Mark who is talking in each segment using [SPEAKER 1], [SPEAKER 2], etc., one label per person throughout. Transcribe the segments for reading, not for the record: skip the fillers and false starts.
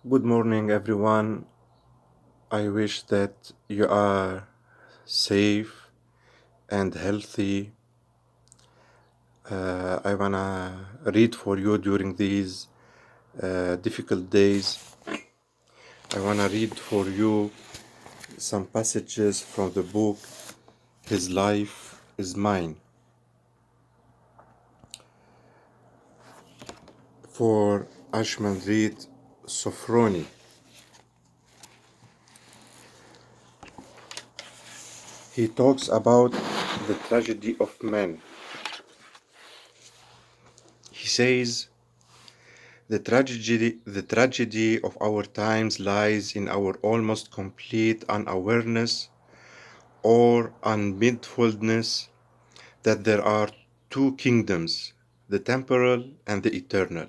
[SPEAKER 1] Good morning, everyone. I wish that you are safe and healthy. I wanna read for you during these difficult days. I wanna read for you some passages from the book His Life is Mine. For Ashman Reed Sophroni. He talks about the tragedy of man. He says, the tragedy of our times lies in our almost complete unawareness or unmindfulness that there are two kingdoms, the temporal and the eternal.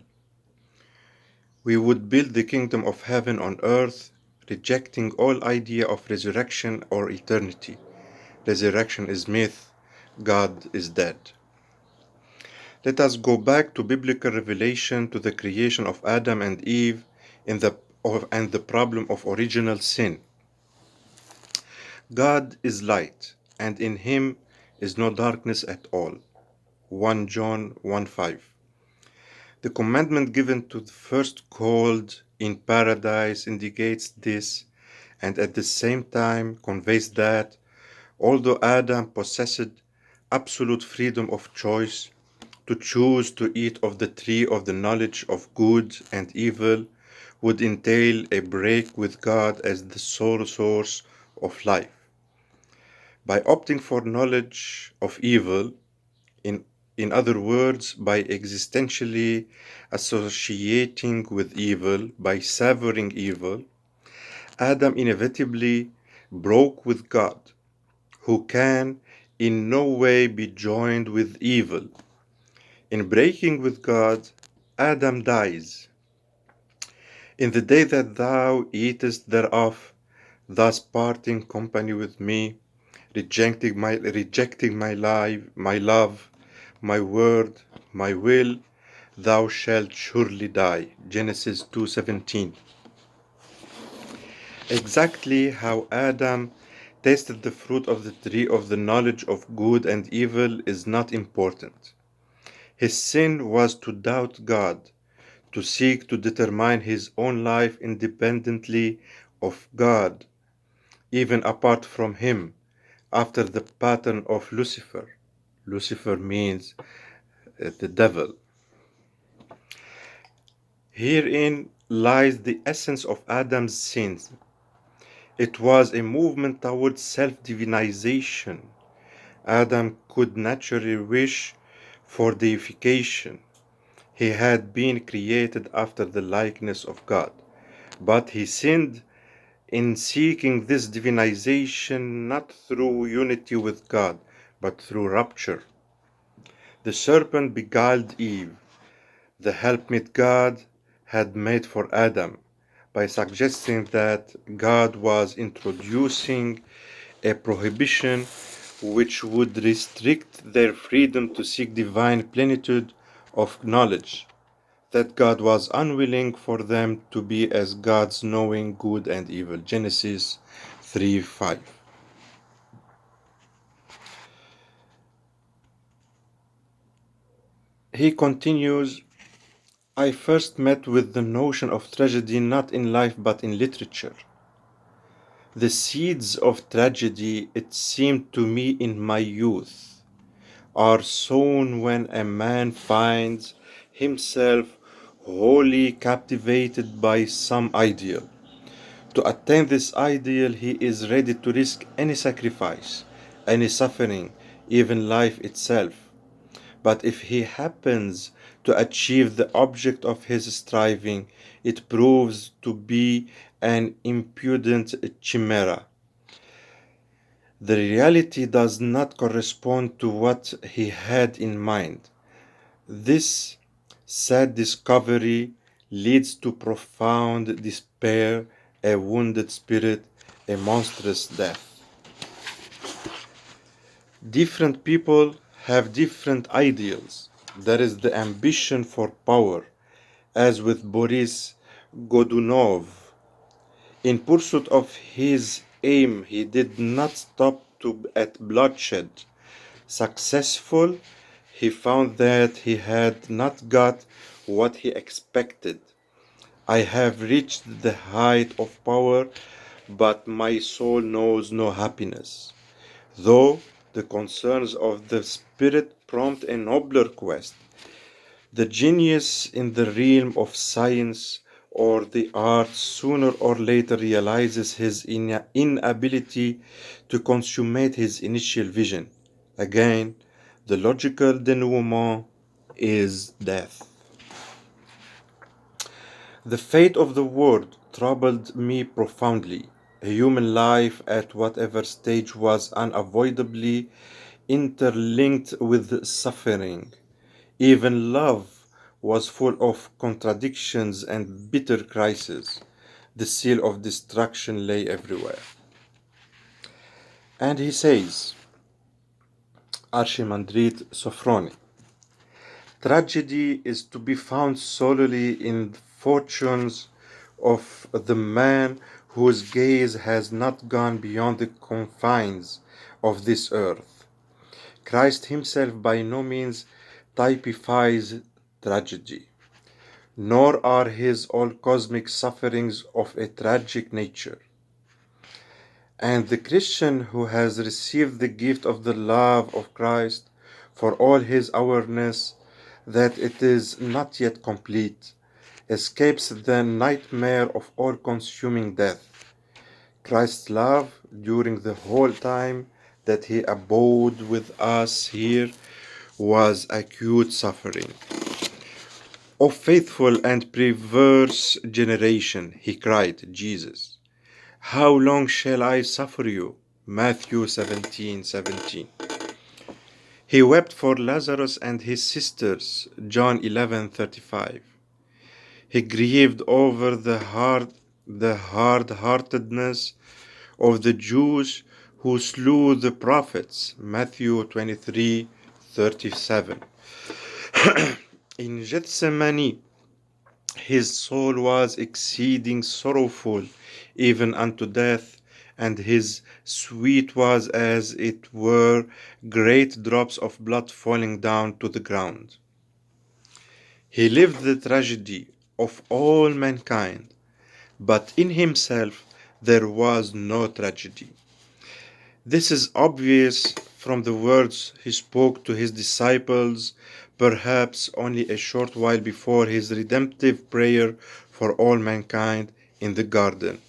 [SPEAKER 1] We would build the kingdom of heaven on earth, rejecting all idea of resurrection or eternity. Resurrection is myth, God is dead. Let us go back to biblical revelation, to the creation of Adam and Eve and the problem of original sin. God is light, and in him is no darkness at all. 1 John 1:5. The commandment given to the first called in paradise indicates this, and at the same time conveys that, although Adam possessed absolute freedom of choice to choose to eat of the tree of the knowledge of good and evil would entail a break with God as the sole source of life. By opting for knowledge of evil, in, in other words, by existentially associating with evil, by savoring evil, Adam inevitably broke with God, who can in no way be joined with evil. In breaking with God, Adam dies. In the day that thou eatest thereof, thus parting company with me, rejecting my life, my love, my word, my will, thou shalt surely die. Genesis 2:17. Exactly how Adam tasted the fruit of the tree of the knowledge of good and evil is not important. His sin was to doubt God, to seek to determine his own life independently of God, even apart from him, after the pattern of Lucifer. Lucifer means the devil. Herein lies the essence of Adam's sins. It was a movement towards self-divinization. Adam could naturally wish for deification. He had been created after the likeness of God, but he sinned in seeking this divinization not through unity with God, but through rupture. The serpent beguiled Eve, the helpmeet God had made for Adam, by suggesting that God was introducing a prohibition which would restrict their freedom to seek divine plenitude of knowledge, that God was unwilling for them to be as gods knowing good and evil. Genesis 3:5. He continues, I first met with the notion of tragedy not in life but in literature. The seeds of tragedy, it seemed to me in my youth, are sown when a man finds himself wholly captivated by some ideal. To attain this ideal, he is ready to risk any sacrifice, any suffering, even life itself. But if he happens to achieve the object of his striving, it proves to be an impudent chimera. The reality does not correspond to what he had in mind. This sad discovery leads to profound despair, a wounded spirit, a monstrous death. Different people have different ideals. There is the ambition for power, as with Boris Godunov. In pursuit of his aim, he did not stop at bloodshed. Successful, he found that he had not got what he expected. I have reached the height of power, but my soul knows no happiness. Though the concerns of the spirit prompt a nobler quest, the genius in the realm of science or the arts sooner or later realizes his inability to consummate his initial vision. Again, the logical denouement is death. The fate of the world troubled me profoundly. A human life at whatever stage was unavoidably interlinked with suffering. Even love was full of contradictions and bitter crises. The seal of destruction lay everywhere. And he says, Archimandrite Sophroni, tragedy is to be found solely in the fortunes of the man whose gaze has not gone beyond the confines of this earth. Christ himself by no means typifies tragedy, nor are his all cosmic sufferings of a tragic nature. And the Christian who has received the gift of the love of Christ, for all his awareness that it is not yet complete, escapes the nightmare of all consuming death. Christ's love during the whole time that he abode with us here was acute suffering. O faithful and perverse generation, he cried, Jesus, how long shall I suffer you? Matthew 17:17. He wept for Lazarus and his sisters, John 11:35. He grieved over the hard-heartedness of the Jews who slew the prophets, Matthew 23:37. In Gethsemane, his soul was exceeding sorrowful, even unto death, and his sweat was as it were great drops of blood falling down to the ground. He lived the tragedy of all mankind, but in himself there was no tragedy. This is obvious from the words he spoke to his disciples, perhaps only a short while before his redemptive prayer for all mankind in the garden.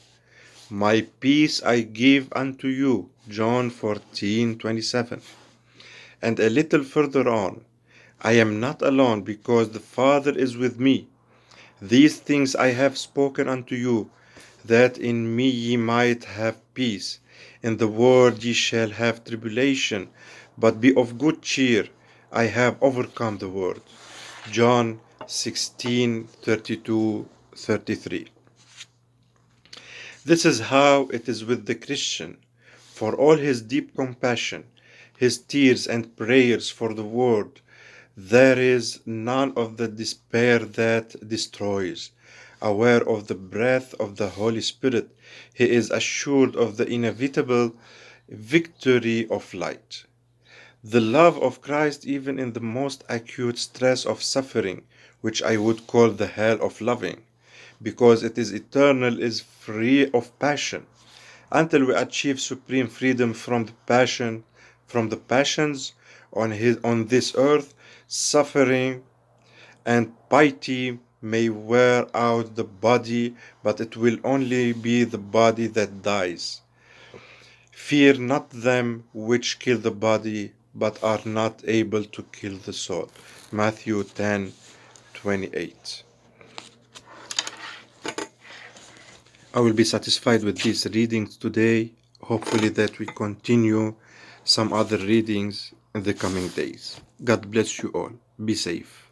[SPEAKER 1] My peace I give unto you, John 14:27. And a little further on, I am not alone because the Father is with me. These things I have spoken unto you, that in me ye might have peace. In the world ye shall have tribulation, but be of good cheer. I have overcome the world. John 16:32-33. This is how it is with the Christian. For all his deep compassion, his tears and prayers for the world, there is none of the despair that destroys. Aware of the breath of the Holy Spirit, he is assured of the inevitable victory of light. The love of Christ, even in the most acute stress of suffering, which I would call the hell of loving, because it is eternal, is free of passion. Until we achieve supreme freedom from the passions on this earth, suffering and piety may wear out the body, but it will only be the body that dies. Fear not them which kill the body, but are not able to kill the soul. Matthew 10:28. I will be satisfied with these readings today. Hopefully that we continue some other readings in the coming days. God bless you all. Be safe.